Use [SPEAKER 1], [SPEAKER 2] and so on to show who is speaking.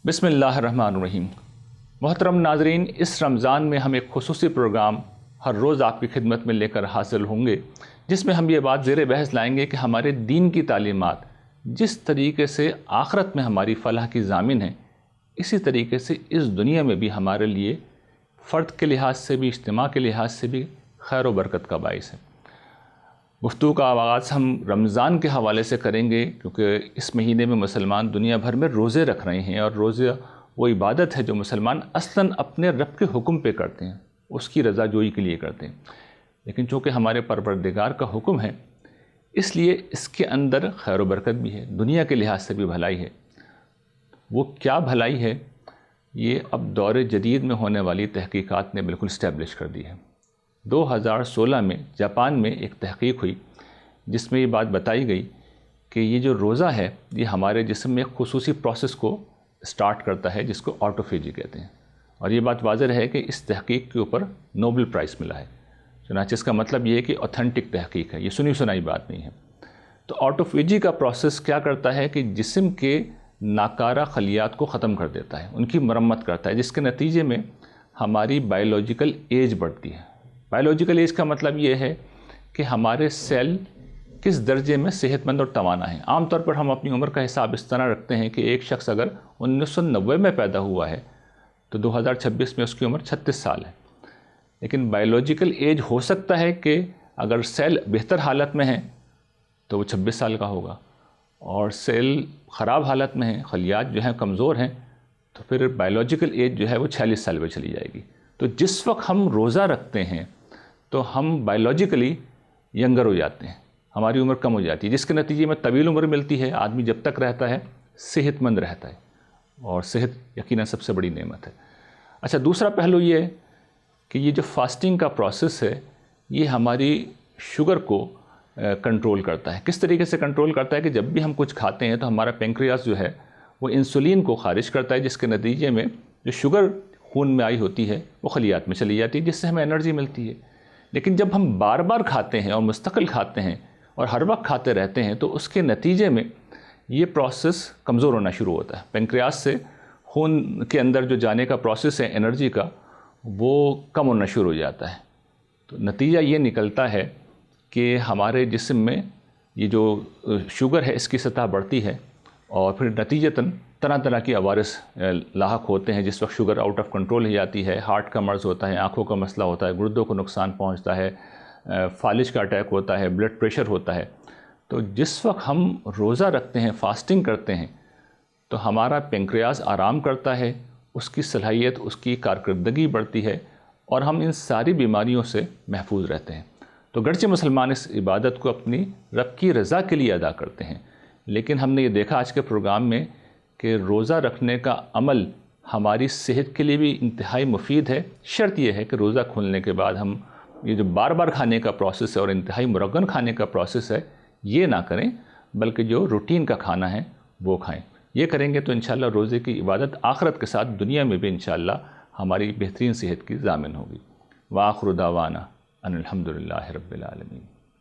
[SPEAKER 1] بسم اللہ الرحمن الرحیم۔ محترم ناظرین، اس رمضان میں ہم ایک خصوصی پروگرام ہر روز آپ کی خدمت میں لے کر حاصل ہوں گے، جس میں ہم یہ بات زیر بحث لائیں گے کہ ہمارے دین کی تعلیمات جس طریقے سے آخرت میں ہماری فلاح کی ضامن ہیں، اسی طریقے سے اس دنیا میں بھی ہمارے لیے فرد کے لحاظ سے بھی، اجتماع کے لحاظ سے بھی خیر و برکت کا باعث ہے۔ گفتگو کا آغاز ہم رمضان کے حوالے سے کریں گے، کیونکہ اس مہینے میں مسلمان دنیا بھر میں روزے رکھ رہے ہیں، اور روزہ وہ عبادت ہے جو مسلمان اصلاً اپنے رب کے حکم پہ کرتے ہیں، اس کی رضا جوئی کے لیے کرتے ہیں۔ لیکن چونکہ ہمارے پروردگار کا حکم ہے، اس لیے اس کے اندر خیر و برکت بھی ہے، دنیا کے لحاظ سے بھی بھلائی ہے۔ وہ کیا بھلائی ہے، یہ اب دور جدید میں ہونے والی تحقیقات نے بالکل اسٹیبلش کر دی ہے۔ 2016 میں جاپان میں ایک تحقیق ہوئی جس میں یہ بات بتائی گئی کہ یہ جو روزہ ہے یہ ہمارے جسم میں ایک خصوصی پروسیس کو سٹارٹ کرتا ہے جس کو آٹوفیجی کہتے ہیں، اور یہ بات واضح ہے کہ اس تحقیق کے اوپر نوبل پرائز ملا ہے۔ چنانچہ اس کا مطلب یہ ہے کہ اوتھینٹک تحقیق ہے، یہ سنی سنائی بات نہیں ہے۔ تو آٹوفیجی کا پروسیس کیا کرتا ہے کہ جسم کے ناکارہ خلیات کو ختم کر دیتا ہے، ان کی مرمت کرتا ہے، جس کے نتیجے میں ہماری بائیولوجیکل ایج بڑھتی ہے۔ بائیولوجیکل ایج کا مطلب یہ ہے کہ ہمارے سیل کس درجے میں صحت مند اور توانا ہیں۔ عام طور پر ہم اپنی عمر کا حساب اس طرح رکھتے ہیں کہ ایک شخص اگر 1990 میں پیدا ہوا ہے تو 2026 میں اس کی عمر 36 سال ہے، لیکن بائیولوجیکل ایج ہو سکتا ہے کہ اگر سیل بہتر حالت میں ہیں تو وہ 26 سال کا ہوگا، اور سیل خراب حالت میں ہیں، خلیات جو ہیں کمزور ہیں، تو پھر بائیولوجیکل ایج جو ہے وہ 46 سال پہ چلی جائے گی۔ تو جس وقت ہم روزہ رکھتے ہیں تو ہم بائیولوجیکلی ینگر ہو جاتے ہیں، ہماری عمر کم ہو جاتی ہے، جس کے نتیجے میں طویل عمر ملتی ہے۔ آدمی جب تک رہتا ہے صحت مند رہتا ہے، اور صحت یقیناً سب سے بڑی نعمت ہے۔ اچھا، دوسرا پہلو یہ ہے کہ یہ جو فاسٹنگ کا پروسیس ہے یہ ہماری شوگر کو کنٹرول کرتا ہے۔ کس طریقے سے کنٹرول کرتا ہے کہ جب بھی ہم کچھ کھاتے ہیں تو ہمارا پینکریاس جو ہے وہ انسولین کو خارج کرتا ہے، جس کے نتیجے میں جو شوگر خون میں آئی ہوتی ہے وہ خلیات میں چلی جاتی ہے، جس سے ہمیں انرجی ملتی ہے۔ لیکن جب ہم بار بار کھاتے ہیں اور مستقل کھاتے ہیں اور ہر وقت کھاتے رہتے ہیں تو اس کے نتیجے میں یہ پروسیس کمزور ہونا شروع ہوتا ہے۔ پینکریاس سے خون کے اندر جو جانے کا پروسیس ہے انرجی کا، وہ کم ہونا شروع ہو جاتا ہے۔ تو نتیجہ یہ نکلتا ہے کہ ہمارے جسم میں یہ جو شوگر ہے اس کی سطح بڑھتی ہے، اور پھر نتیجتاً طرح طرح کی عوارض لاحق ہوتے ہیں۔ جس وقت شوگر آؤٹ آف کنٹرول ہو جاتی ہے، ہارٹ کا مرض ہوتا ہے، آنکھوں کا مسئلہ ہوتا ہے، گردوں کو نقصان پہنچتا ہے، فالج کا اٹیک ہوتا ہے، بلڈ پریشر ہوتا ہے۔ تو جس وقت ہم روزہ رکھتے ہیں، فاسٹنگ کرتے ہیں، تو ہمارا پینکریاس آرام کرتا ہے، اس کی صلاحیت، اس کی کارکردگی بڑھتی ہے، اور ہم ان ساری بیماریوں سے محفوظ رہتے ہیں۔ تو گرچہ مسلمان اس عبادت کو اپنی رب کی رضا کے لیے ادا کرتے ہیں، لیکن ہم نے یہ دیکھا آج کے پروگرام میں کہ روزہ رکھنے کا عمل ہماری صحت کے لیے بھی انتہائی مفید ہے۔ شرط یہ ہے کہ روزہ کھولنے کے بعد ہم یہ جو بار بار کھانے کا پروسیس ہے اور انتہائی مرغن کھانے کا پروسیس ہے یہ نہ کریں، بلکہ جو روٹین کا کھانا ہے وہ کھائیں۔ یہ کریں گے تو انشاءاللہ روزے کی عبادت آخرت کے ساتھ دنیا میں بھی انشاءاللہ ہماری بہترین صحت کی ضامن ہوگی۔ وآخر دعوانا ان الحمدللہ رب العالمین۔